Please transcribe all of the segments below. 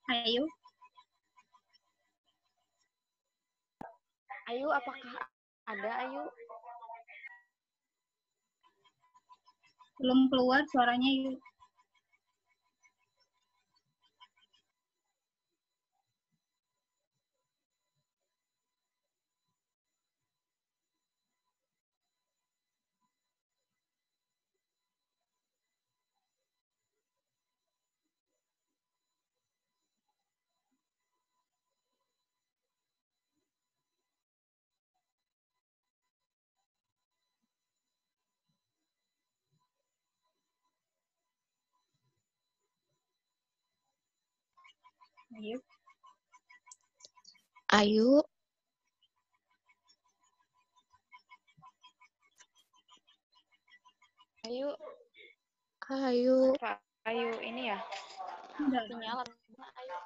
Ayu. Ayu, apakah ada Ayu? Belum keluar suaranya, Ayu. Ayu. Ayu. Ayu. Ayu. Pak Ayu ini ya? Udah. Sinyal. Ayu.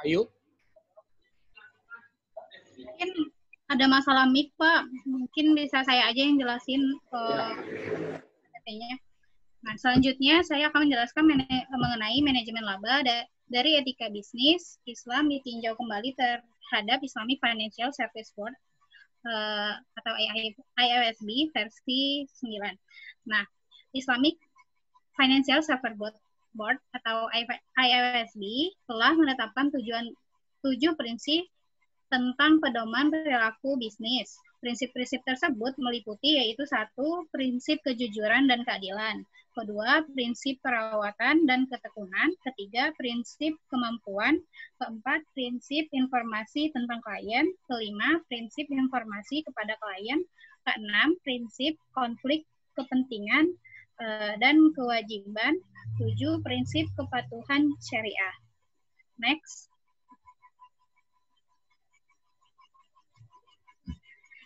Ayu. Mungkin ada masalah mic, Pak. Mungkin bisa saya aja yang jelasin PPT-nya. Nah, selanjutnya saya akan menjelaskan mengenai manajemen laba dari etika bisnis Islam ditinjau kembali terhadap Islamic Financial Service Board atau IFSB versi 9. Nah, Islamic Financial Service Board atau IFSB telah menetapkan 7 prinsip tentang pedoman perilaku bisnis. Prinsip-prinsip tersebut meliputi yaitu 1. Prinsip kejujuran dan keadilan. Kedua, prinsip perawatan dan ketekunan. Ketiga, prinsip kemampuan. Keempat, prinsip informasi tentang klien. Kelima, prinsip informasi kepada klien. Keenam, prinsip konflik kepentingan dan kewajiban. 7. Prinsip kepatuhan syariah. Next.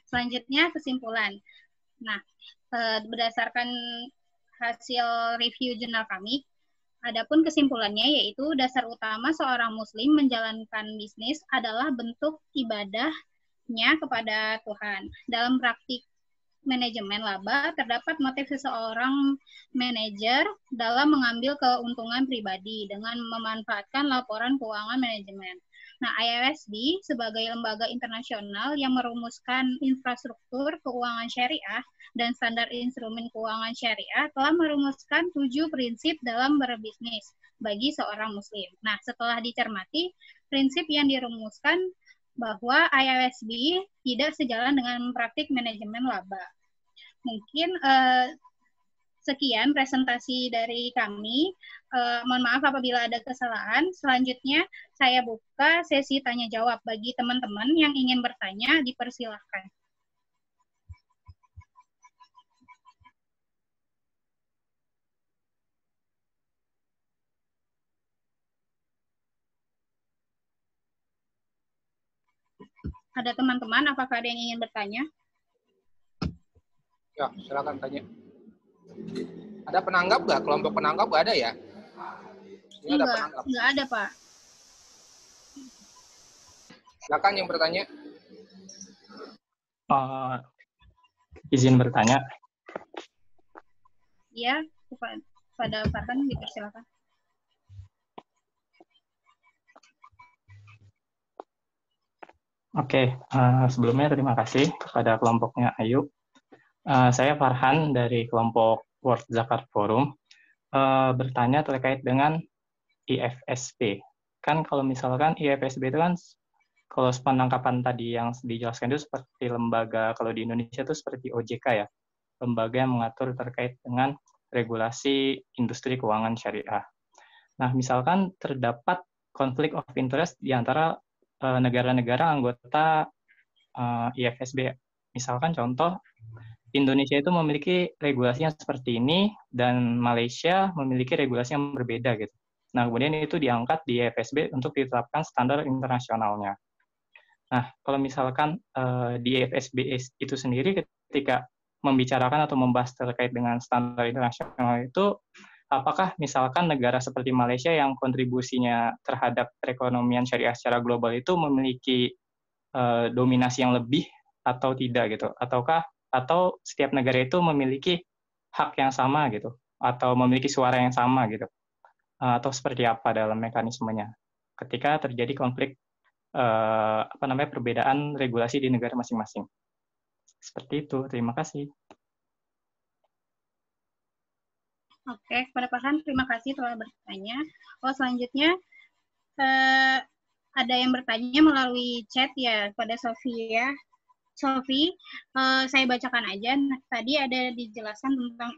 Selanjutnya kesimpulan. Nah, berdasarkan hasil review jurnal kami, adapun kesimpulannya yaitu dasar utama seorang muslim menjalankan bisnis adalah bentuk ibadahnya kepada Tuhan. Dalam praktik manajemen laba, terdapat motif seseorang manajer dalam mengambil keuntungan pribadi dengan memanfaatkan laporan keuangan manajemen. Nah, IFSB sebagai lembaga internasional yang merumuskan infrastruktur keuangan syariah dan standar instrumen keuangan syariah telah merumuskan 7 prinsip dalam berbisnis bagi seorang muslim. Nah, setelah dicermati, prinsip yang dirumuskan bahwa IFSB tidak sejalan dengan praktik manajemen laba. Mungkin sekian presentasi dari kami. Mohon maaf apabila ada kesalahan. Selanjutnya saya buka sesi tanya jawab bagi teman-teman yang ingin bertanya, dipersilahkan. Ada teman-teman, apakah ada yang ingin bertanya? Ya, silakan tanya. Ada penanggap nggak? Kelompok penanggap nggak ada ya? Ini ada penanggap. Enggak ada, Pak. Silakan yang bertanya. Izin bertanya. Iya, kepada Farhan dipersilakan. Oke, sebelumnya terima kasih kepada kelompoknya Ayu. Saya Farhan dari kelompok World Zakat Forum. Bertanya terkait dengan IFSB. Kan kalau misalkan IFSB itu kan, kalau penangkapan tadi yang dijelaskan itu seperti lembaga, kalau di Indonesia itu seperti OJK ya, lembaga yang mengatur terkait dengan regulasi industri keuangan syariah. Nah, misalkan terdapat konflik of interest di antara negara-negara anggota IFSB. Misalkan contoh, Indonesia itu memiliki regulasi yang seperti ini, dan Malaysia memiliki regulasi yang berbeda gitu. Nah, kemudian itu diangkat di IFSB untuk ditetapkan standar internasionalnya. Nah, kalau misalkan di IFSB itu sendiri ketika membicarakan atau membahas terkait dengan standar internasional itu, apakah misalkan negara seperti Malaysia yang kontribusinya terhadap perekonomian syariah secara global itu memiliki dominasi yang lebih atau tidak gitu, atau setiap negara itu memiliki hak yang sama gitu, atau memiliki suara yang sama gitu, atau seperti apa dalam mekanismenya ketika terjadi konflik perbedaan regulasi di negara masing-masing. Seperti itu. Terima kasih. Oke, kepada Pak Han, terima kasih telah bertanya. Selanjutnya ada yang bertanya melalui chat ya pada Sofia. Sofi, saya bacakan aja. Nah, tadi ada dijelaskan tentang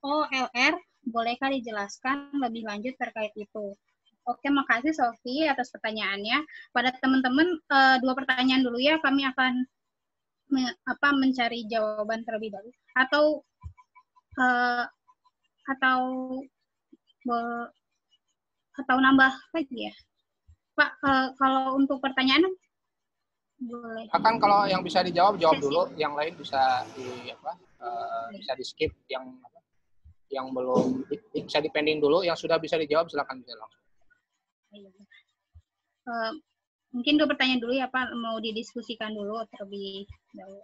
LOLR. Bolehkah dijelaskan lebih lanjut terkait itu? Oke, makasih Sofi atas pertanyaannya. Pada teman-teman, 2 pertanyaan dulu ya. Kami akan mencari jawaban terlebih dahulu. Atau nambah lagi ya, Pak. Kalau untuk pertanyaan boleh. Akan kalau yang bisa dijawab jawab dulu, yang lain bisa bisa di skip, yang belum bisa dipending dulu, yang sudah bisa dijawab silakan bisa langsung. Mungkin 2 pertanyaan dulu ya Pak, mau didiskusikan dulu terlebih dahulu.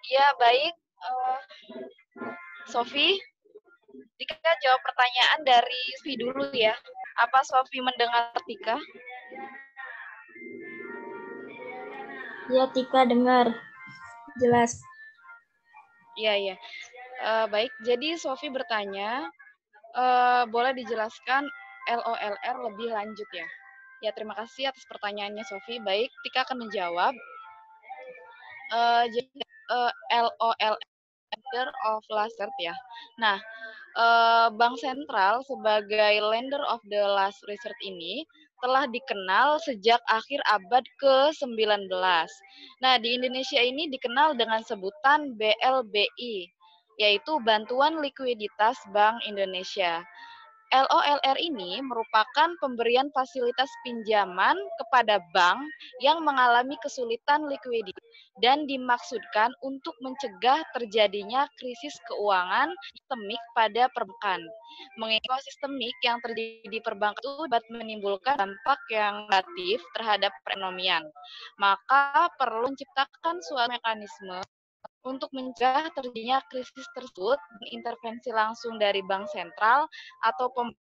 Ya, baik. Sofi, Tika jawab pertanyaan dari Sofi dulu ya. Apa Sofi mendengar Tika? Ya, Tika dengar. Jelas. Iya. Baik, jadi Sofi bertanya, boleh dijelaskan LOLR lebih lanjut ya? Ya, terima kasih atas pertanyaannya Sofi. Baik, Tika akan menjawab. Jadi LOLR Lender of Last Resort ya. Nah, Bank Sentral sebagai Lender of the Last Resort ini telah dikenal sejak akhir abad ke-19. Nah, di Indonesia ini dikenal dengan sebutan BLBI, yaitu Bantuan Likuiditas Bank Indonesia. LOLR ini merupakan pemberian fasilitas pinjaman kepada bank yang mengalami kesulitan likuiditas dan dimaksudkan untuk mencegah terjadinya krisis keuangan sistemik pada perbankan. Mengingat sistemik yang terjadi di perbankan itu dapat menimbulkan dampak yang negatif terhadap perekonomian. Maka perlu menciptakan suatu mekanisme untuk mencegah terjadinya krisis tersebut, intervensi langsung dari bank sentral atau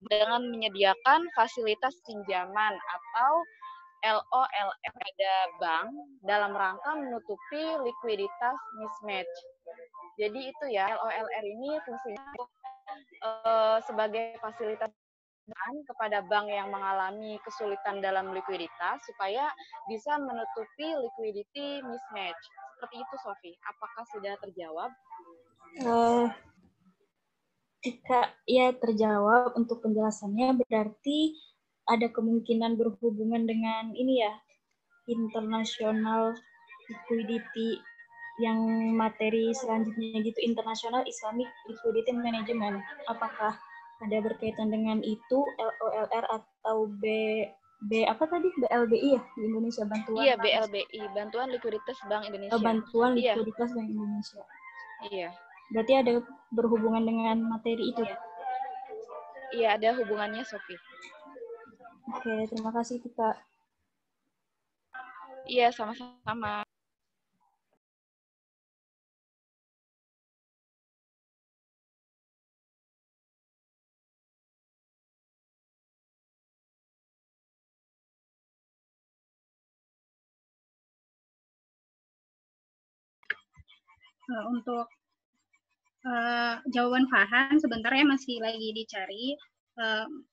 dengan menyediakan fasilitas pinjaman atau LOLR pada bank dalam rangka menutupi likuiditas mismatch. Jadi itu ya, LOLR ini fungsinya sebagai fasilitas kepada bank yang mengalami kesulitan dalam likuiditas supaya bisa menutupi liquidity mismatch. Seperti itu, Sofi. Apakah sudah terjawab? Jika ya terjawab untuk penjelasannya, berarti ada kemungkinan berhubungan dengan ini ya, international liquidity yang materi selanjutnya gitu, International Islamic Liquidity Management. Apakah ada berkaitan dengan itu, LOLR atau B apa tadi, BLBI ya di Indonesia, bantuan? Iya, BLBI, Bantuan Likuiditas Bank Indonesia. Bantuan Likuiditas Bank Indonesia. Iya. Berarti ada berhubungan dengan materi itu ya? Iya, ada hubungannya, Sofi. Oke, terima kasih Tika. Iya, sama-sama. Untuk jawaban Farhan sebentar ya, masih lagi dicari.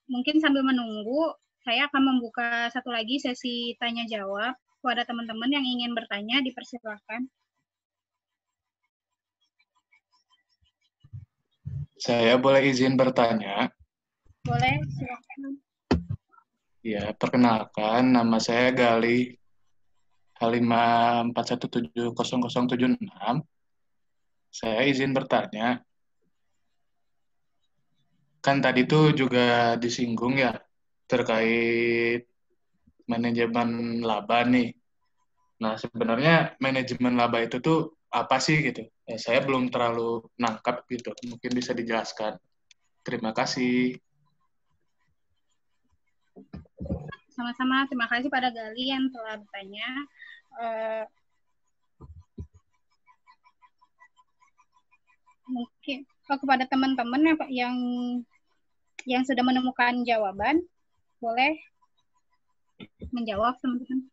Mungkin sambil menunggu, saya akan membuka satu lagi sesi tanya jawab kepada teman-teman yang ingin bertanya, dipersilakan. Saya boleh izin bertanya? Boleh, silakan. Ya, perkenalkan, nama saya Galih H541700076. Saya izin bertanya, kan tadi tuh juga disinggung ya terkait manajemen laba nih. Nah, sebenarnya manajemen laba itu tuh apa sih gitu? Ya, saya belum terlalu nangkap gitu. Mungkin bisa dijelaskan. Terima kasih. Sama-sama, terima kasih pada Gali yang telah bertanya. Mungkin kepada teman-teman yang sudah menemukan jawaban, boleh menjawab, teman-teman.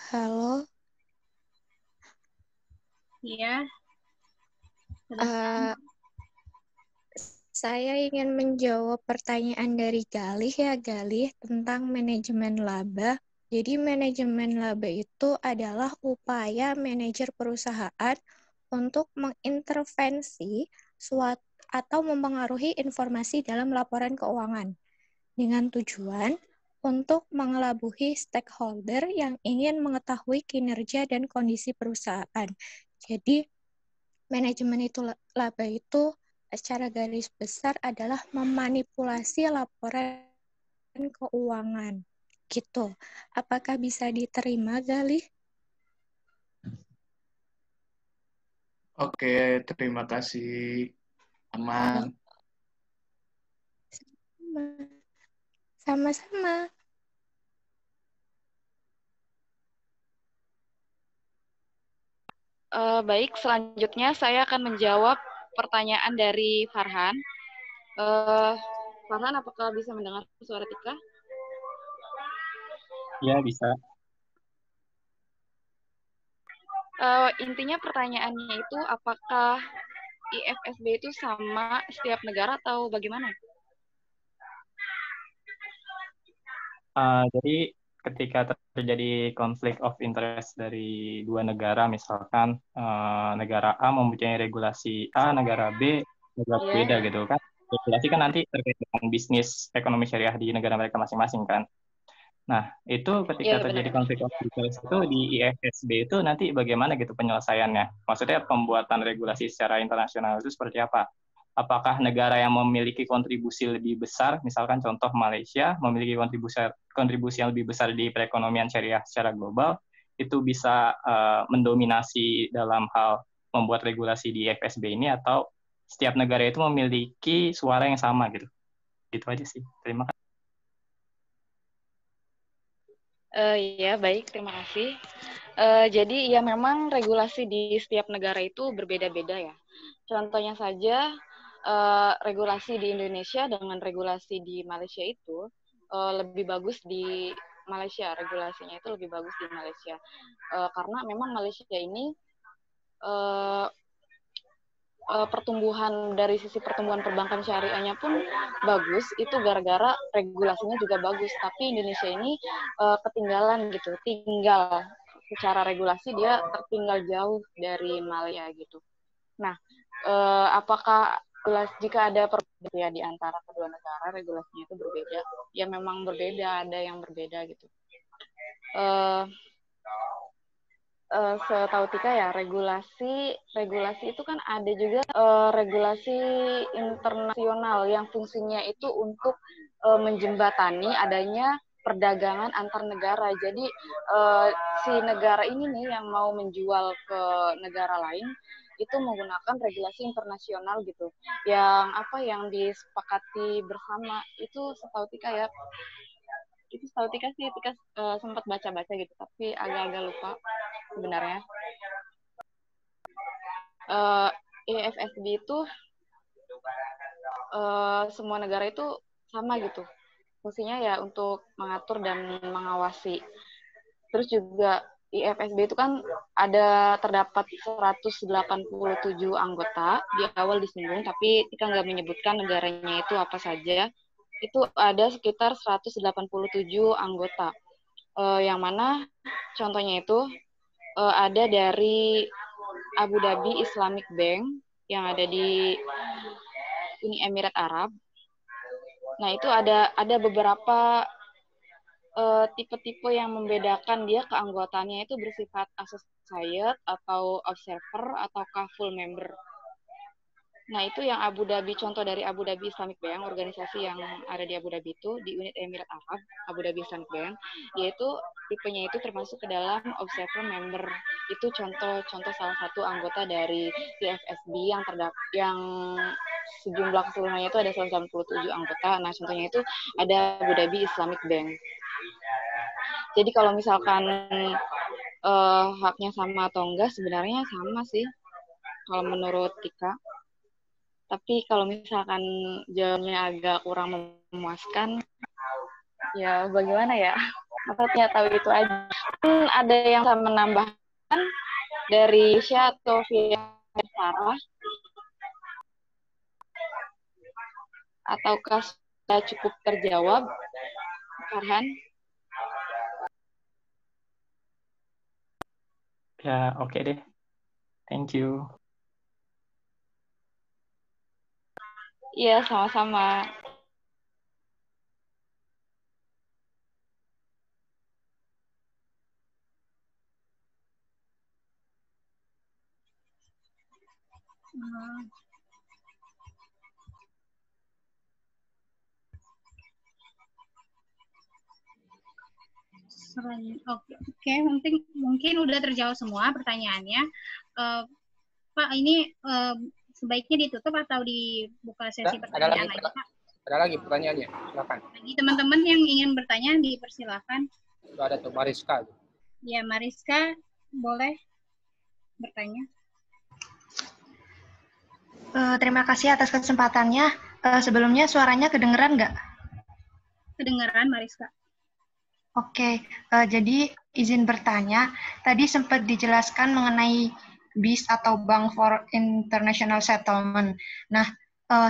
Halo. Iya. Saya ingin menjawab pertanyaan dari Galih ya, Galih, tentang manajemen laba. Jadi manajemen laba itu adalah upaya manajer perusahaan untuk mengintervensi suatu atau mempengaruhi informasi dalam laporan keuangan dengan tujuan untuk mengelabuhi stakeholder yang ingin mengetahui kinerja dan kondisi perusahaan. Jadi, manajemen laba itu secara garis besar adalah memanipulasi laporan keuangan. Gitu. Apakah bisa diterima, Galih? Oke, terima kasih. Aman. Sama-sama. Baik, selanjutnya saya akan menjawab pertanyaan dari Farhan. Farhan, apakah bisa mendengar suara Tika? Ya, bisa. Intinya pertanyaannya itu apakah IFSB itu sama setiap negara atau bagaimana? Jadi ketika terjadi konflik of interest dari dua negara, misalkan negara A mempunyai regulasi A, negara B regulasi beda gitu kan. Regulasi kan nanti terkait dengan bisnis ekonomi syariah di negara mereka masing-masing kan. Nah, itu ketika terjadi konflik of interest itu di IFSB itu nanti bagaimana gitu penyelesaiannya? Maksudnya pembuatan regulasi secara internasional itu seperti apa? Apakah negara yang memiliki kontribusi lebih besar, misalkan contoh Malaysia, memiliki kontribusi yang lebih besar di perekonomian syariah secara global, itu bisa mendominasi dalam hal membuat regulasi di IFSB ini, atau setiap negara itu memiliki suara yang sama gitu? Gitu aja sih. Terima kasih. Ya, baik, terima kasih. Jadi ya memang regulasi di setiap negara itu berbeda-beda ya. Contohnya saja regulasi di Indonesia dengan regulasi di Malaysia itu lebih bagus di Malaysia, regulasinya itu lebih bagus di Malaysia. Karena memang Malaysia ini pertumbuhan dari sisi pertumbuhan perbankan syariahnya pun bagus, itu gara-gara regulasinya juga bagus. Tapi Indonesia ini ketinggalan gitu, tinggal secara regulasi dia tertinggal jauh dari Malaysia gitu. Nah, apakah jika ada perbedaan ya di antara kedua negara regulasinya itu berbeda? Ya memang berbeda, ada yang berbeda gitu. eh, setahu Tika ya, regulasi itu kan ada juga regulasi internasional yang fungsinya itu untuk menjembatani adanya perdagangan antar negara. Jadi si negara ini nih yang mau menjual ke negara lain itu menggunakan regulasi internasional gitu. Yang disepakati bersama itu setahu Tika ya. Itu setahu Tika sih, Tika sempat baca-baca gitu, tapi agak-agak lupa sebenarnya. IFSB itu semua negara itu sama gitu. Fungsinya ya untuk mengatur dan mengawasi. Terus juga IFSB itu kan terdapat 187 anggota, di awal disinggung, tapi kita nggak menyebutkan negaranya itu apa saja. Itu ada sekitar 187 anggota. Yang mana contohnya itu ada dari Abu Dhabi Islamic Bank yang ada di Uni Emirat Arab. Nah, itu ada beberapa tipe-tipe yang membedakan dia keanggotaannya itu bersifat associate atau observer ataukah full member. Nah, itu yang Abu Dhabi, contoh dari Abu Dhabi Islamic Bank, organisasi yang ada di Abu Dhabi itu, di Unit Emirat Arab, Abu Dhabi Islamic Bank, yaitu tipenya itu termasuk ke dalam observer member. Itu contoh salah satu anggota dari IFSB yang sejumlah keseluruhannya itu ada 187 anggota. Nah, contohnya itu ada Abu Dhabi Islamic Bank. Jadi kalau misalkan haknya sama atau enggak, sebenarnya sama sih kalau menurut Tika. Tapi kalau misalkan jawabannya agak kurang memuaskan, ya bagaimana ya? Apa tahu itu aja. Ada yang bisa menambahkan dari Isya atau via Sarah? Ataukah sudah cukup terjawab, Farhan? Ya, oke deh. Thank you. Iya, sama-sama. Oke, mungkin udah terjawab semua pertanyaannya. Pak, ini sebaiknya ditutup atau dibuka sesi pertanyaan lagi, Pak? Ada lagi pertanyaannya, silakan. Bagi teman-teman yang ingin bertanya, dipersilakan. Itu ada tuh Mariska. Ya, Mariska, boleh bertanya. Terima kasih atas kesempatannya. Sebelumnya suaranya kedengeran nggak? Kedengeran, Mariska. Oke, jadi izin bertanya. Tadi sempat dijelaskan mengenai BIS atau Bank for International Settlement. Nah,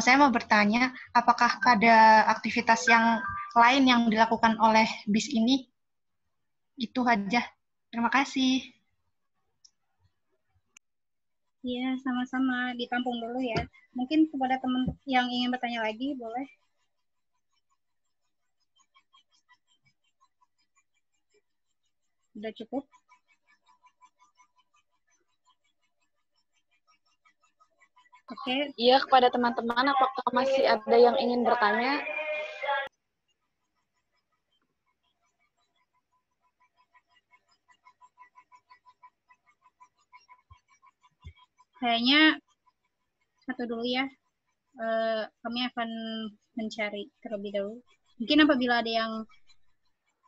saya mau bertanya, apakah ada aktivitas yang lain yang dilakukan oleh BIS ini? Itu aja. Terima kasih. Iya, sama-sama. Ditampung dulu ya. Mungkin kepada teman yang ingin bertanya lagi, boleh. Sudah cukup? Oke. Iya, kepada teman-teman, apakah masih ada yang ingin bertanya? Kayaknya satu dulu ya. Kami akan mencari terlebih dahulu. Mungkin apabila ada yang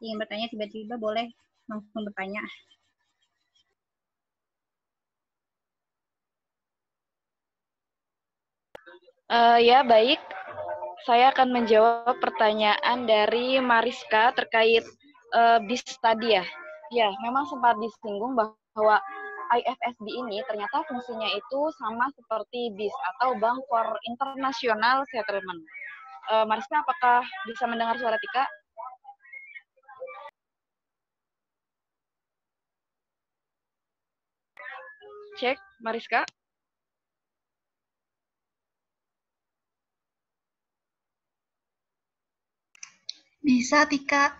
ingin bertanya tiba-tiba boleh langsung bertanya. Ya, baik. Saya akan menjawab pertanyaan dari Mariska terkait BIS tadi ya. Ya, memang sempat disinggung bahwa IFSB ini ternyata fungsinya itu sama seperti BIS atau Bank for International Settlement. Mariska, apakah bisa mendengar suara Tika? Cek, Mariska. Bisa, Tika.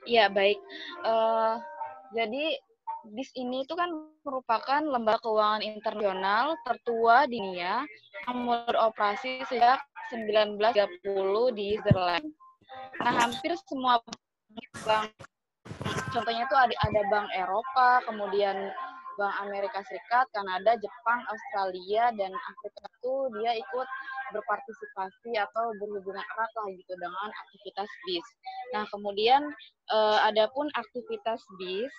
Iya, baik. Jadi BIS ini itu kan merupakan lembaga keuangan internasional tertua di dunia yang mulai beroperasi sejak 1930 di Switzerland. Nah, hampir semua bank, contohnya itu ada Bank Eropa, kemudian Bank Amerika Serikat, Kanada, Jepang, Australia, dan Afrika itu dia ikut berpartisipasi atau berhubungan erat lah gitu dengan aktivitas BIS. Nah, kemudian adapun aktivitas BIS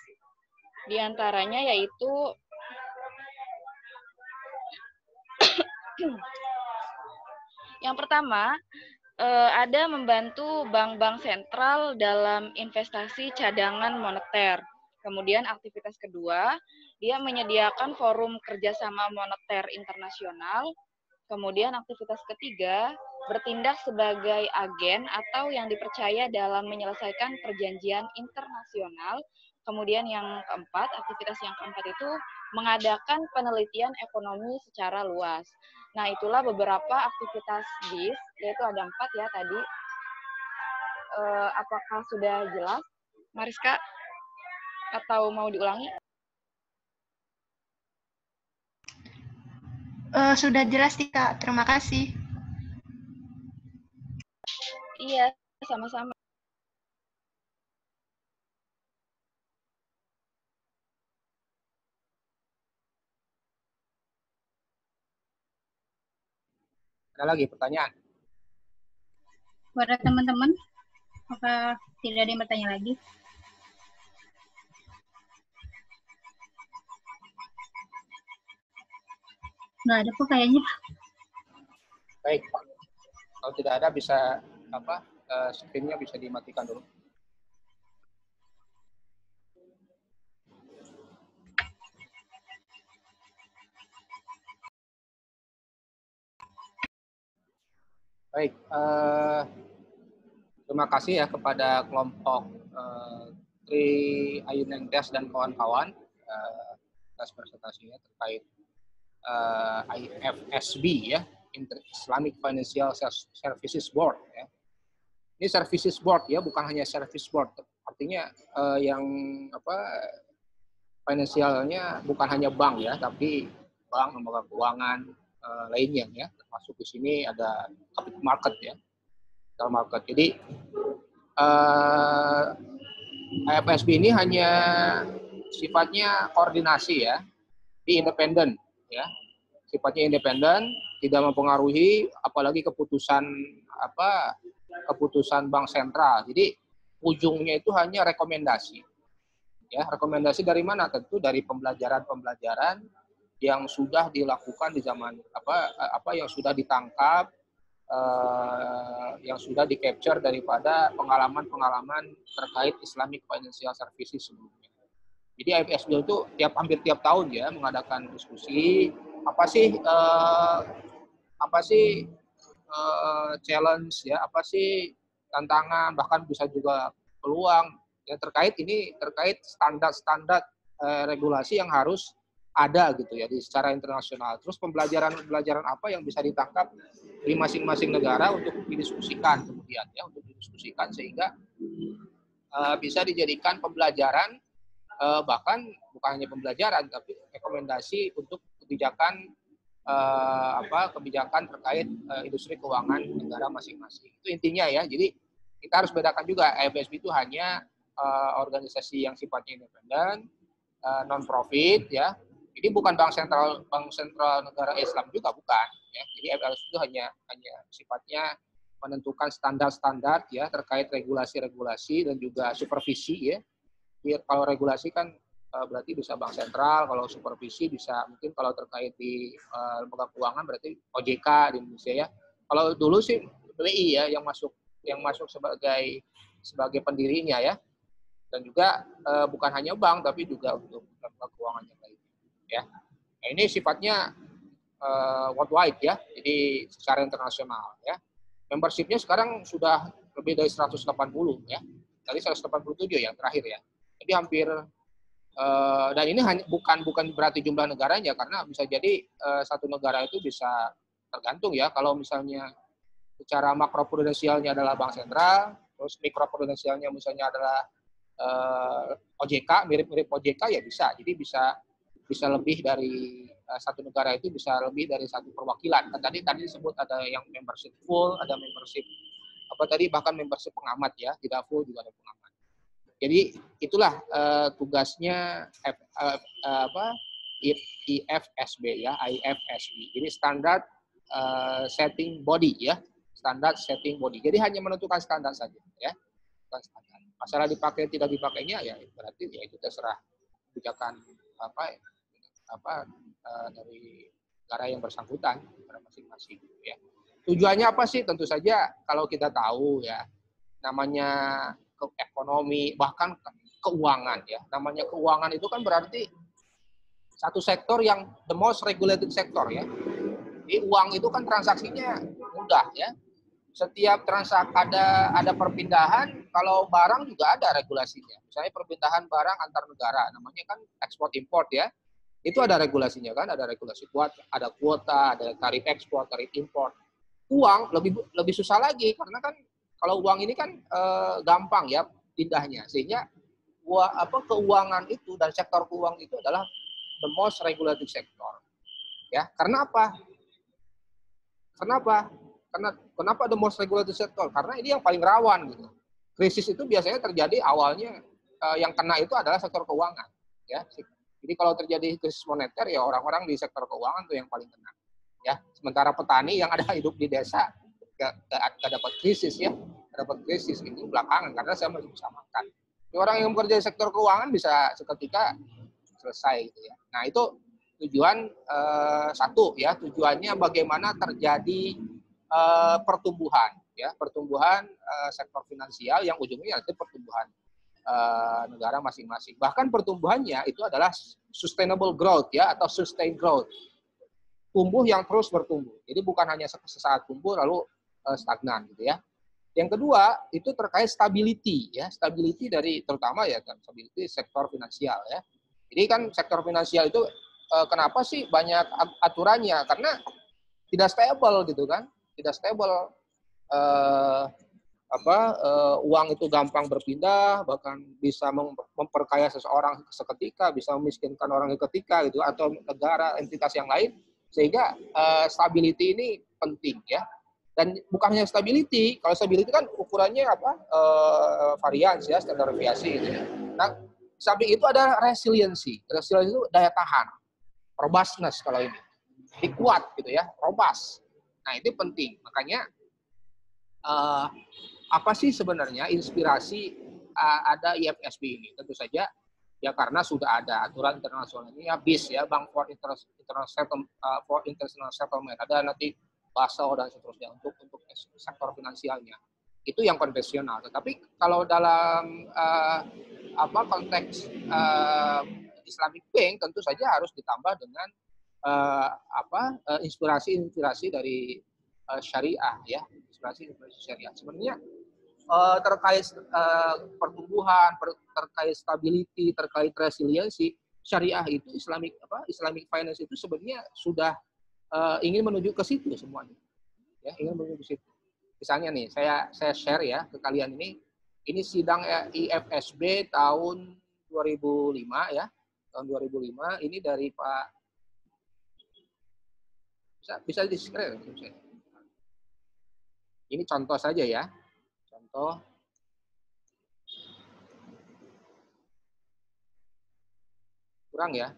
diantaranya yaitu yang pertama ada membantu bank-bank sentral dalam investasi cadangan moneter. Kemudian aktivitas kedua, dia menyediakan forum kerjasama moneter internasional. Kemudian aktivitas ketiga, bertindak sebagai agen atau yang dipercaya dalam menyelesaikan perjanjian internasional. Kemudian yang keempat, aktivitas yang keempat itu mengadakan penelitian ekonomi secara luas. Nah, itulah beberapa aktivitas BIS, yaitu ada 4 ya tadi. Apakah sudah jelas, Mariska? Atau mau diulangi? Sudah jelas sih, Kak. Terima kasih. Iya, sama-sama. Ada lagi pertanyaan? Buat teman-teman, apakah tidak ada yang bertanya lagi? Nggak ada kok kayaknya. Baik, kalau tidak ada bisa screen-nya bisa dimatikan dulu. Baik, terima kasih ya kepada kelompok Tri Ayu Nengtyas dan kawan-kawan atas presentasinya terkait IFSB ya, Islamic Financial Services Board ya. Ini services board ya, bukan hanya service board. Artinya yang finansialnya bukan hanya bank ya, tapi bank, lembaga keuangan lainnya ya. Termasuk di sini ada capital market ya. Capital market. Jadi IFSB ini hanya sifatnya koordinasi ya, di independen ya. Sifatnya independen, tidak mempengaruhi apalagi keputusan bank sentral. Jadi ujungnya itu hanya rekomendasi. Ya, rekomendasi dari mana? Tentu dari pembelajaran-pembelajaran yang sudah dilakukan di zaman yang sudah ditangkap, yang sudah di-capture daripada pengalaman-pengalaman terkait Islamic Financial Services sebelumnya. Jadi IFSB itu hampir tiap tahun ya mengadakan diskusi apa sih challenge ya, apa sih tantangan, bahkan bisa juga peluang ya terkait standar-standar regulasi yang harus ada gitu ya secara internasional. Terus pembelajaran apa yang bisa ditangkap di masing-masing negara untuk didiskusikan kemudian ya, untuk didiskusikan sehingga bisa dijadikan pembelajaran, bahkan bukan hanya pembelajaran tapi rekomendasi untuk kebijakan kebijakan terkait industri keuangan negara masing-masing. Itu intinya ya. Jadi kita harus bedakan juga IFSB itu hanya organisasi yang sifatnya independen, non-profit ya. Jadi bukan bank sentral negara Islam juga bukan ya. Jadi IFSB itu hanya sifatnya menentukan standar-standar ya terkait regulasi-regulasi dan juga supervisi ya. Jadi, kalau regulasi kan berarti bisa bank sentral, kalau supervisi bisa mungkin kalau terkait di lembaga keuangan berarti OJK di Indonesia ya. Kalau dulu sih BI ya yang masuk sebagai pendirinya ya. Dan juga bukan hanya bank tapi juga untuk lembaga keuangan yang lain ya. Nah, ini sifatnya worldwide ya. Jadi secara internasional ya. Membership-nya sekarang sudah lebih dari 180 ya. Tadi 187 yang terakhir ya. Jadi hampir dan ini bukan berarti jumlah negaranya, karena bisa jadi satu negara itu bisa tergantung ya. Kalau misalnya secara makroprudensialnya adalah bank sentral, terus mikroprudensialnya misalnya adalah OJK, mirip-mirip OJK ya bisa. Jadi bisa lebih dari satu negara itu bisa lebih dari satu perwakilan. Kan tadi disebut ada yang membership full, ada membership bahkan membership pengamat ya, tidak full juga ada pengamat. Jadi itulah tugasnya IFSB ya, IFSB. Jadi standard setting body ya, standar setting body. Jadi hanya menentukan standar saja ya, bukan standar. Masalah dipakai tidak dipakainya ya berarti ya itu terserah kebijakan dari negara yang bersangkutan, negara masing-masing ya. Tujuannya apa sih? Tentu saja kalau kita tahu ya, namanya ekonomi bahkan keuangan ya. Namanya keuangan itu kan berarti satu sektor yang the most regulated sector ya. Jadi uang itu kan transaksinya mudah ya. Setiap transaksi ada perpindahan, kalau barang juga ada regulasinya. Misalnya perpindahan barang antar negara, namanya kan ekspor import ya. Itu ada regulasinya kan, ada regulasi ada kuota, ada tarif ekspor, tarif import. Uang lebih susah lagi karena kan kalau uang ini kan gampang ya pindahnya, sehingga keuangan itu dan sektor keuangan itu adalah the most regulated sector. Ya, karena apa? Kenapa the most regulated sector? Karena ini yang paling rawan gitu. Krisis itu biasanya terjadi awalnya yang kena itu adalah sektor keuangan, ya. Jadi kalau terjadi krisis moneter ya orang-orang di sektor keuangan tuh yang paling kena. Ya, sementara petani yang ada hidup di desa gak dapat krisis ya, dapat krisis ini belakangan karena saya masih bisa makan. Orang yang bekerja di sektor keuangan bisa seketika selesai gitu ya. Nah itu tujuan satu ya, tujuannya bagaimana terjadi pertumbuhan ya, pertumbuhan sektor finansial yang ujungnya nanti pertumbuhan negara masing-masing. Bahkan pertumbuhannya itu adalah sustainable growth ya, atau sustained growth. Tumbuh yang terus bertumbuh. Jadi bukan hanya sesaat tumbuh lalu stagnan gitu ya. Yang kedua itu terkait stability ya, stability dari terutama ya stability sektor finansial ya. Jadi kan sektor finansial itu kenapa sih banyak aturannya? Karena tidak stable gitu kan, tidak stable. Uang itu gampang berpindah, bahkan bisa memperkaya seseorang seketika, bisa memiskinkan orang seketika gitu, atau negara entitas yang lain. Sehingga stability ini penting ya. Dan bukan hanya stability, kalau stability kan ukurannya varians ya, standar deviasi gitu ya. Nah, samping itu ada resiliency. Resiliency itu daya tahan, robustness kalau ini. Jadi kuat gitu ya, robust. Nah, itu penting. Makanya apa sih sebenarnya inspirasi ada IFSB ini? Tentu saja ya karena sudah ada aturan internasional ini ya, BIS ya, Bank for International Settlement, ada nanti Basel dan seterusnya untuk sektor finansialnya. Itu yang konvensional. Tetapi kalau dalam konteks Islamic Bank tentu saja harus ditambah dengan inspirasi dari syariah ya, inspirasi syariah. Sebenarnya terkait pertumbuhan, terkait stability, terkait resiliensi, syariah itu Islamic finance itu sebenarnya sudah ingin menuju ke situ semuanya. Ya, ingin menuju ke situ. Misalnya nih, saya share ya ke kalian ini sidang IFSB tahun 2005 ya. Tahun 2005 ini dari Pak bisa di-share. Ini contoh saja ya. Contoh. Kurang ya.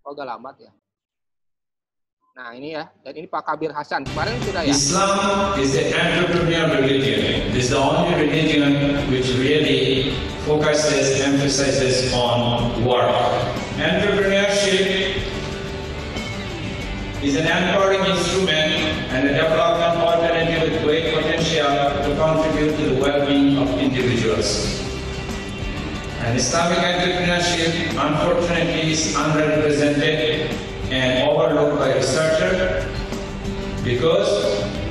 Oh, udah lama ya. Nah, ini ya. Dan ini Pak Kabir Hasan. Kemarin sudah ya. Islam is the entrepreneurial religion. It is the only religion which really emphasizes on work. Entrepreneurship is an empowering instrument and a development alternative with great potential to contribute to the well-being of individuals. And Islamic entrepreneurship, unfortunately, is underrepresented and overlooked by researchers because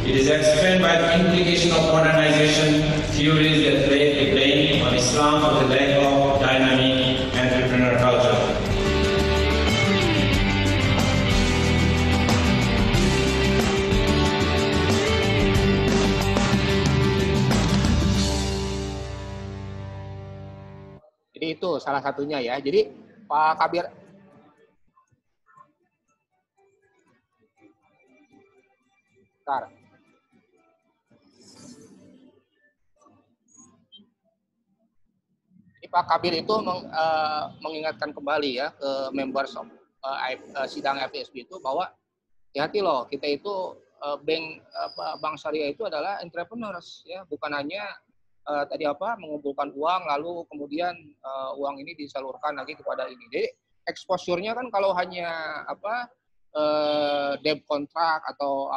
it is explained by the implication of modernization theories that lay the blame on Islam for the lack of dynamic entrepreneur culture. itu salah satunya ya. Jadi Pak Kabir, bentar. Jadi Pak Kabir itu mengingatkan kembali ya ke members of sidang FSB itu bahwa hati-hati loh, kita itu bank syariah itu adalah entrepreneurs ya, bukan hanya mengumpulkan uang lalu kemudian uang ini disalurkan lagi kepada ini. Jadi exposure-nya kan kalau hanya debt kontrak atau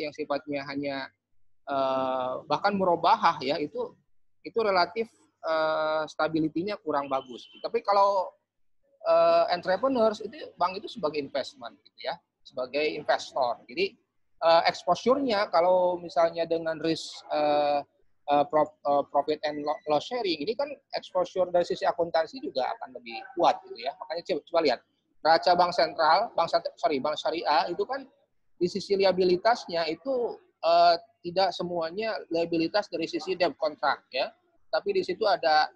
yang sifatnya hanya bahkan murabahah ya, itu relatif stability-nya kurang bagus. Tapi kalau entrepreneurs itu bank itu sebagai investment gitu ya, sebagai investor. Jadi exposure-nya kalau misalnya dengan risk profit and loss sharing ini kan exposure dari sisi akuntansi juga akan lebih kuat gitu ya. Makanya coba lihat neraca bank syariah itu kan di sisi liabilitasnya itu tidak semuanya liabilitas dari sisi debt kontrak ya. Tapi di situ ada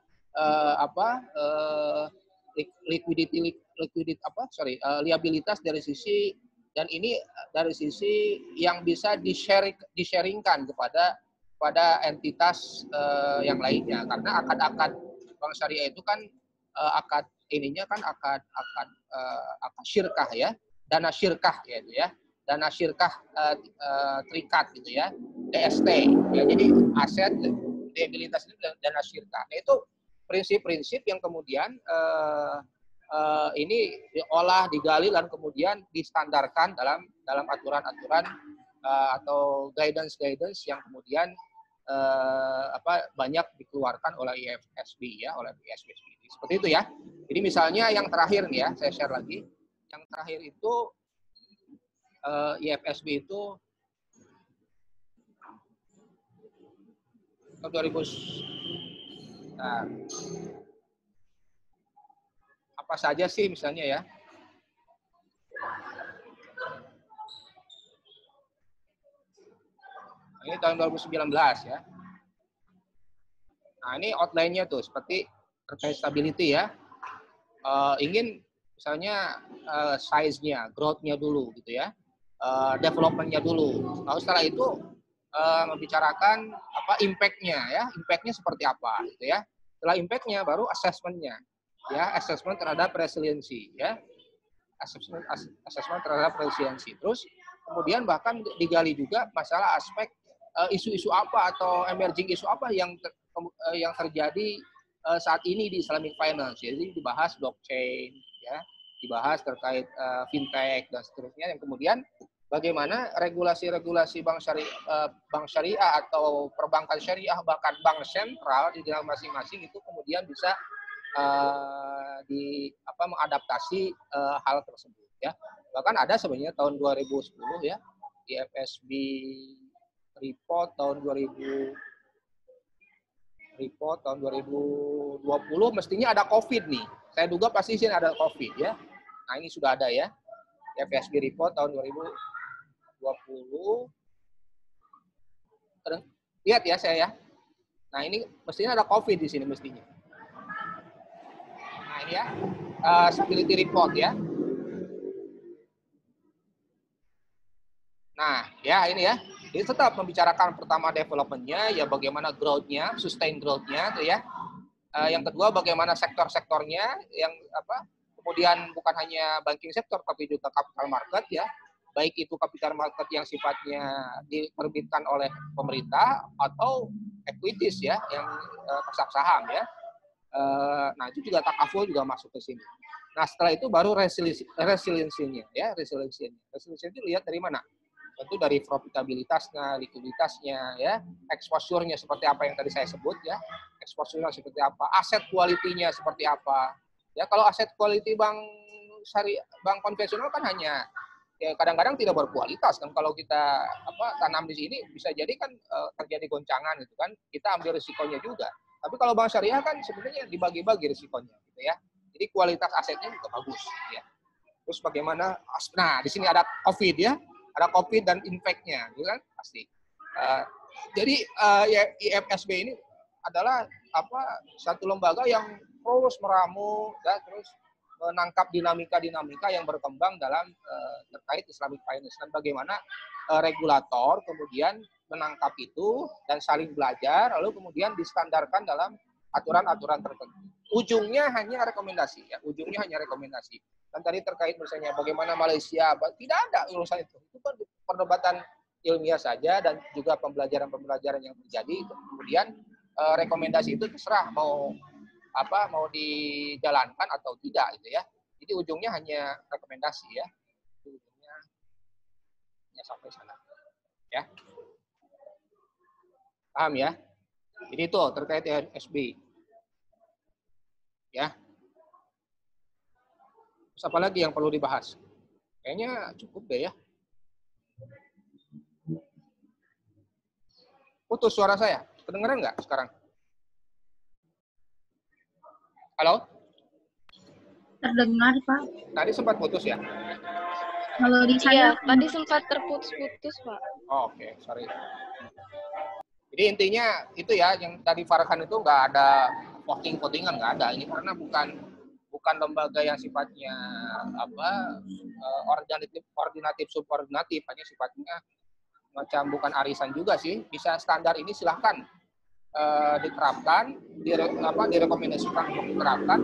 liabilitas dari sisi, dan ini dari sisi yang bisa di-sharingkan kepada entitas yang lainnya, karena akad bank syariah itu kan akad syirkah ya, dana syirkah ya itu ya, dana syirkah terikat gitu ya, DST ya. Jadi aset liabilitas itu dana syirkah. Nah, itu prinsip-prinsip yang kemudian ini diolah, digali, dan kemudian distandarkan dalam aturan-aturan atau guidance yang kemudian banyak dikeluarkan oleh IFSB ya, oleh IFSB. Seperti itu ya. Jadi misalnya yang terakhir nih ya, saya share lagi. Yang terakhir itu IFSB itu tahun 2000. Nah, apa saja sih misalnya ya? Ini tahun 2019 ya. Nah, ini outline-nya tuh seperti terkait stability ya. Ingin misalnya size-nya, growth-nya dulu gitu ya. Development-nya dulu. Lalu setelah itu membicarakan impact-nya ya. Impact-nya seperti apa gitu ya. Setelah impact-nya baru assessment-nya. Ya, assessment terhadap resiliensi ya. Assessment terhadap resiliensi. Terus kemudian bahkan digali juga masalah aspek isu-isu apa atau emerging isu apa yang terjadi saat ini di Islamic Finance. Jadi dibahas blockchain ya, dibahas terkait fintech dan seterusnya, yang kemudian bagaimana regulasi-regulasi bank syariah atau perbankan syariah, bahkan bank sentral di dalam masing-masing itu kemudian bisa mengadaptasi hal tersebut ya. Bahkan ada sebenarnya tahun 2010 ya, IFSB report tahun 2020 mestinya ada COVID nih. Saya duga pasti sih ada COVID ya. Nah, ini sudah ada ya. IFSB report tahun 2020. Lihat ya saya ya. Nah, ini mestinya ada COVID di sini mestinya. Nah, ini ya. Stability report ya. Nah, ya ini ya. Jadi tetap membicarakan pertama development-nya, ya bagaimana growth-nya, sustain growth-nya, tuh ya. Yang kedua bagaimana sektor-sektornya, yang kemudian bukan hanya banking sektor tapi juga capital market ya. Baik itu capital market yang sifatnya diterbitkan oleh pemerintah atau equities ya, yang pasar saham ya. Nah, itu juga takaful juga masuk ke sini. Nah, setelah itu baru resiliensinya ya, resiliensi itu lihat dari mana? Tentu dari profitabilitasnya, likuiditasnya, ya, exposure-nya seperti apa yang tadi saya sebut, ya, exposure-nya seperti apa, aset quality-nya seperti apa, ya. Kalau aset quality bank konvensional kan hanya ya kadang-kadang tidak berkualitas kan. Kalau kita tanam di sini bisa jadi kan terjadi goncangan gitu kan, kita ambil risikonya juga. Tapi kalau bank syariah kan sebenarnya dibagi-bagi risikonya, gitu ya. Jadi kualitas asetnya juga bagus, ya. Terus bagaimana? Nah, di sini ada COVID ya. Ada COVID dan impact-nya, gitu kan? Pasti. Jadi IFSB ini adalah satu lembaga yang terus meramu ya, terus menangkap dinamika-dinamika yang berkembang dalam terkait Islamic Finance dan bagaimana regulator kemudian menangkap itu dan saling belajar lalu kemudian distandarkan dalam aturan-aturan tertentu. Ujungnya hanya rekomendasi ya, ujungnya hanya rekomendasi. Dan tadi terkait misalnya bagaimana Malaysia, tidak ada urusan itu. Itu kan perdebatan ilmiah saja dan juga pembelajaran-pembelajaran yang terjadi. Kemudian rekomendasi itu terserah mau dijalankan atau tidak gitu ya. Jadi ujungnya hanya rekomendasi ya. Ujungnya hanya sampai sana. Ya. Paham ya? Jadi itu terkait IFSB. Ya. Terus apa lagi yang perlu dibahas? Kayaknya cukup deh ya. Putus suara saya. Kedengeran nggak sekarang? Halo? Terdengar, Pak. Tadi sempat putus ya? Kalau di saya... Iya, tadi sempat terputus-putus, Pak. Oh, oke, sorry. Jadi intinya itu ya, yang tadi Farhan itu nggak ada voting-votingan, nggak ada. Ini karena bukan lembaga yang sifatnya ordinatif subordinatif, hanya sifatnya macam bukan arisan juga sih. Bisa standar ini silahkan diterapkan, direkomendasikan untuk diterapkan.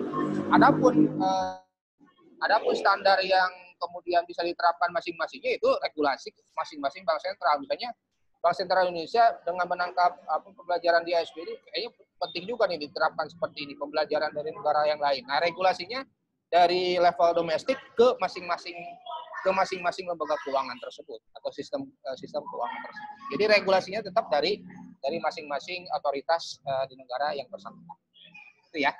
Adapun standar yang kemudian bisa diterapkan masing-masingnya itu regulasi masing-masing bank sentral. Misalnya Bank Sentral Indonesia dengan menangkap pembelajaran di IFSB ini kayaknya penting juga nih diterapkan seperti ini, pembelajaran dari negara yang lain. Nah, regulasinya dari level domestik ke masing-masing lembaga keuangan tersebut atau sistem keuangan tersebut. Jadi regulasinya tetap dari masing-masing otoritas di negara yang bersangkutan. Itu ya.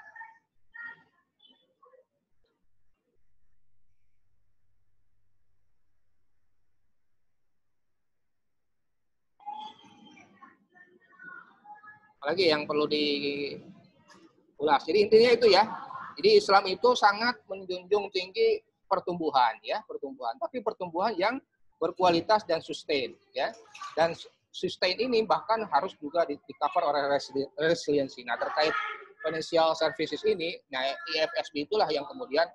Apalagi yang perlu diulas. Jadi intinya itu ya. Jadi Islam itu sangat menjunjung tinggi pertumbuhan ya, tapi pertumbuhan yang berkualitas dan sustain ya. Dan sustain ini bahkan harus juga di-cover oleh resiliensi. Nah, terkait financial services ini, nah IFSB itulah yang kemudian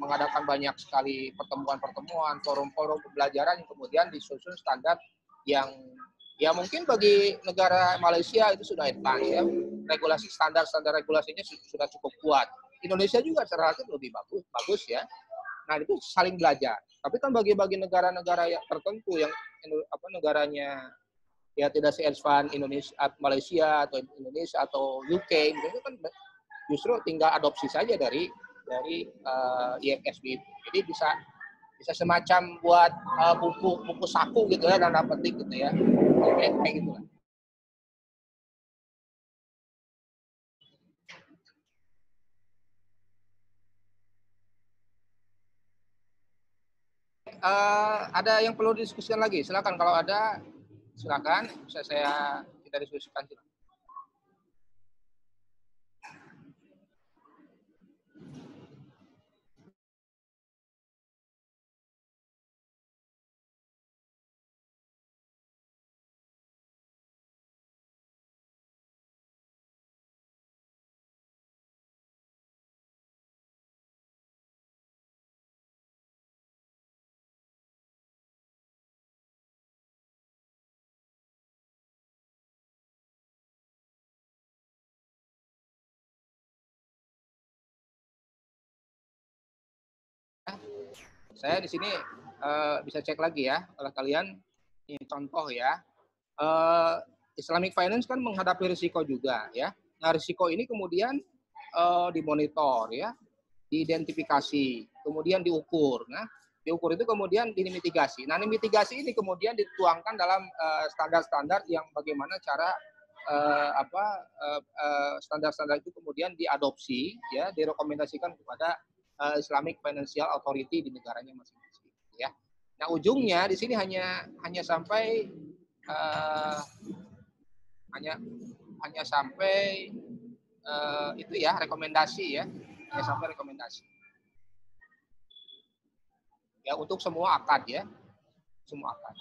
mengadakan banyak sekali pertemuan-pertemuan, forum-forum pembelajaran yang kemudian disusun standar yang ya mungkin bagi negara Malaysia itu sudah advance ya. Regulasi standar regulasinya sudah cukup kuat. Indonesia juga relatif lebih bagus ya. Nah, itu saling belajar. Tapi kan bagi negara-negara yang tertentu yang negaranya ya tidak se-advance Indonesia, Malaysia atau Indonesia atau UK itu kan justru tinggal adopsi saja dari IFSB. Jadi bisa semacam buat buku saku gitu ya, tanda petik gitu ya. Kayak gitu lah. Ada yang perlu didiskusikan lagi? Silakan kalau ada, silakan bisa kita diskusikan. Saya di sini bisa cek lagi ya, kalau kalian ini contoh ya, Islamic Finance kan menghadapi risiko juga ya. Nah, risiko ini kemudian dimonitor ya, diidentifikasi, kemudian diukur. Nah, diukur itu kemudian dimitigasi. Nah, mitigasi ini kemudian dituangkan dalam standar-standar yang bagaimana cara standar-standar itu kemudian diadopsi ya, direkomendasikan kepada Islamic Financial Authority di negaranya masing-masing ya. Nah, ujungnya di sini hanya sampai hanya sampai itu ya, rekomendasi ya. Hanya sampai rekomendasi. Ya, untuk semua akad ya. Semua akad.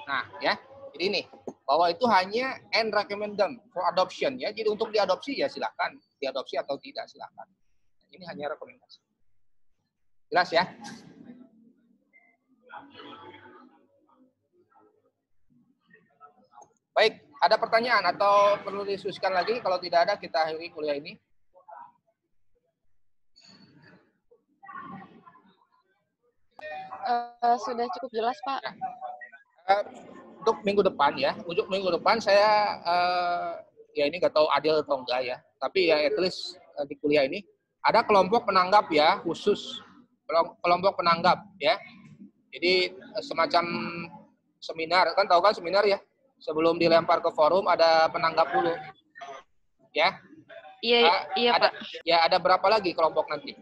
Nah, ya. Jadi ini bahwa itu hanya and recommended for adoption ya. Jadi untuk diadopsi ya silakan, diadopsi atau tidak silakan. Ini hanya rekomendasi. Jelas ya? Baik, ada pertanyaan atau perlu didiskusikan lagi? Kalau tidak ada, kita akhiri kuliah ini. Sudah cukup jelas, Pak. Untuk minggu depan ya, untuk minggu depan saya ya ini nggak tahu adil atau enggak ya, tapi ya at least di kuliah ini ada kelompok penanggap ya, khusus kelompok penanggap ya. Jadi semacam seminar, kan tahu kan seminar ya, sebelum dilempar ke forum ada penanggap dulu ya. Iya ada, Pak. Ya ada berapa lagi kelompok nanti?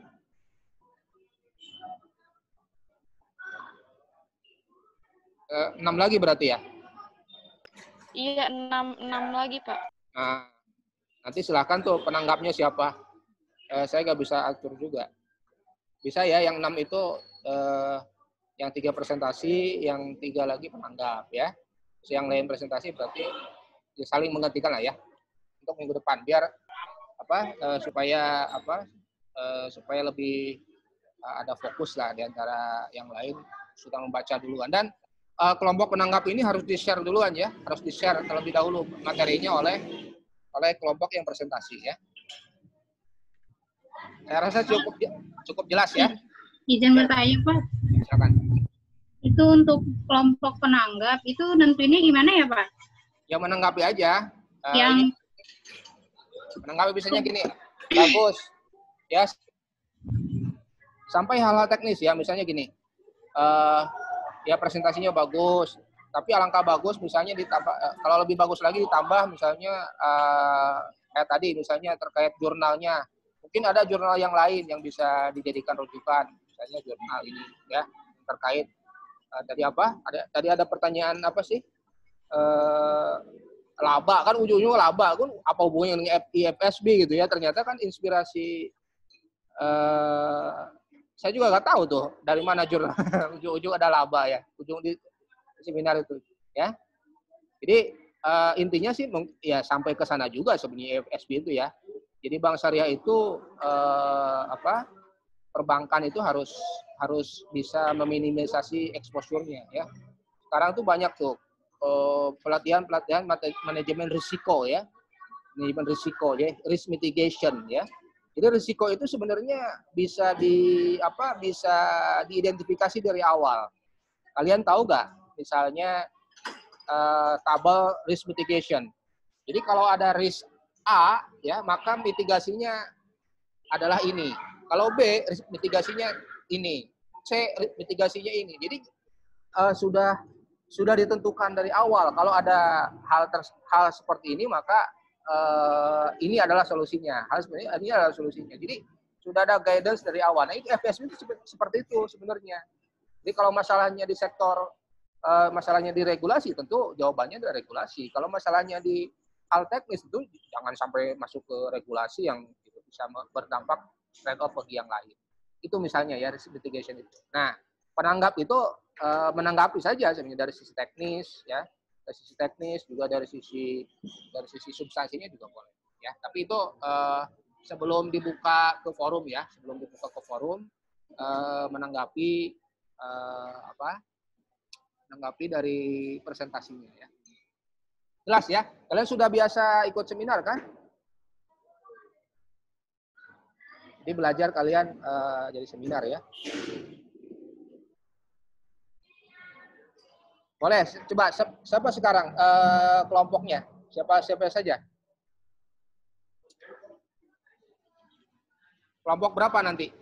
Enam lagi berarti ya? Iya, 6 lagi, Pak. Nah, nanti silahkan tuh penanggapnya siapa. Saya nggak bisa atur juga. Bisa ya, yang 6 itu yang 3 presentasi, yang 3 lagi penanggap ya. Yang lain presentasi berarti ya saling menggantikan lah ya. Untuk minggu depan biar supaya lebih ada fokus lah di antara yang lain sudah membaca duluan. Dan kelompok penanggap ini harus di-share duluan ya, harus di-share terlebih dahulu materinya oleh kelompok yang presentasi ya. Saya rasa cukup jelas ya. Izin bertanya Pak. Silakan. Itu untuk kelompok penanggap itu nentuinnya gimana ya Pak? Yang menanggapi aja. Yang menanggapi biasanya gini, bagus ya. Sampai hal-hal teknis ya, misalnya gini. Ya presentasinya bagus, tapi alangkah bagus misalnya ditambah, kalau lebih bagus lagi ditambah misalnya kayak tadi misalnya terkait jurnalnya, mungkin ada jurnal yang lain yang bisa dijadikan rujukan, misalnya jurnal ini ya terkait tadi ada pertanyaan apa sih, laba kan, ujung-ujungnya laba kan apa hubungannya dengan IFSB gitu ya, ternyata kan inspirasi saya juga nggak tahu tuh dari mana jurnal ujung-ujung ada laba ya, ujung di seminar itu ya. Jadi intinya sih ya sampai ke sana juga sebenarnya FSB itu ya. Jadi bank syariah itu perbankan itu harus bisa meminimalisasi exposure-nya ya. Sekarang tuh banyak tuh pelatihan manajemen risiko ya. Manajemen risiko ya, risk mitigation ya. Jadi risiko itu sebenarnya bisa diidentifikasi dari awal. Kalian tahu nggak? Misalnya tabel risk mitigation. Jadi kalau ada risk A, ya maka mitigasinya adalah ini. Kalau B, risk mitigasinya ini. C, mitigasinya ini. Jadi sudah ditentukan dari awal. Kalau ada hal seperti ini, maka ini adalah solusinya. Ini adalah solusinya. Jadi sudah ada guidance dari awal. Nah, itu FSB itu seperti itu sebenarnya. Jadi kalau masalahnya di sektor, masalahnya di regulasi, tentu jawabannya dari regulasi. Kalau masalahnya di hal teknis, itu jangan sampai masuk ke regulasi yang bisa berdampak trade-off bagi yang lain. Itu misalnya ya, risk mitigation itu. Nah, penanggap itu menanggapi saja sebenarnya dari sisi teknis, ya. Dari sisi teknis juga dari sisi substansinya juga boleh ya, tapi itu sebelum dibuka ke forum ya, menanggapi dari presentasinya ya. Jelas ya, kalian sudah biasa ikut seminar kan? Jadi belajar kalian jadi seminar ya. Boleh, coba siapa sekarang kelompoknya? Siapa saja? Kelompok berapa nanti?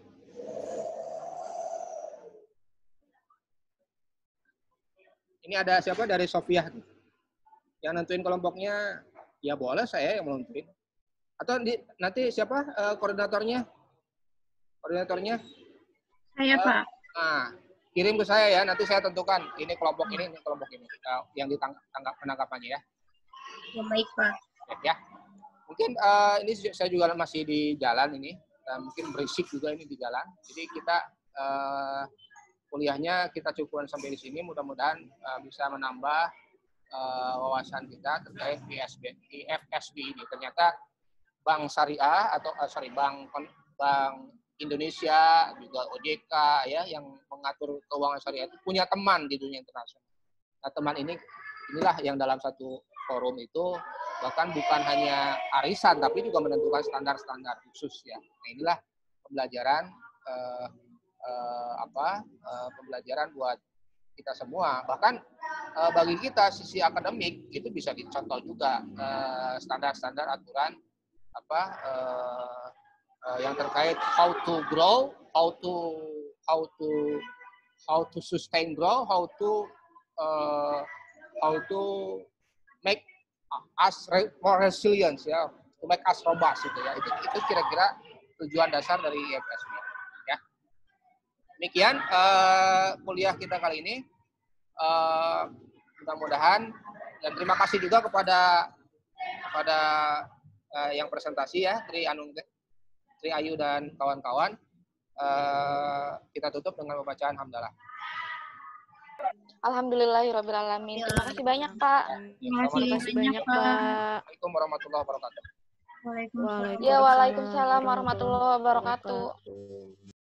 Ini ada siapa dari Sofia? Yang nentuin kelompoknya, ya boleh saya yang menentuin. Atau nanti siapa koordinatornya? Saya Pak. Nah, kirim ke saya ya, nanti saya tentukan ini kelompok ini yang ditangkap penangkapannya ya. Ya baik Pak. Ya, mungkin ini saya juga masih di jalan ini, mungkin berisik juga ini di jalan. Jadi kita kuliahnya kita cukupkan sampai di sini. Mudah-mudahan bisa menambah wawasan kita terkait IFSB ini. Ternyata bank syariah atau bank Indonesia juga OJK ya yang mengatur keuangan syariah itu punya teman di dunia internasional. Nah, teman inilah yang dalam satu forum itu bahkan bukan hanya arisan tapi juga menentukan standar-standar khusus ya. Nah, inilah pembelajaran pembelajaran buat kita semua. Bahkan bagi kita sisi akademik itu bisa dicontoh juga standar-standar aturan yang terkait how to grow, how to sustain grow, how to make us more resilient ya, to make us robust gitu ya. Itu kira-kira tujuan dasar dari IFSB ya. Demikian kuliah kita kali ini. Mudah-mudahan dan terima kasih juga kepada yang presentasi ya, Tri Ayu dan kawan-kawan. Kita tutup dengan pembacaan hamdalah. Alhamdulillahirrabbilalamin. Terima kasih banyak, Pak. Terima kasih banyak, Pak. Assalamualaikum warahmatullahi wabarakatuh. Waalaikumsalam. Ya, waalaikumsalam warahmatullahi wabarakatuh.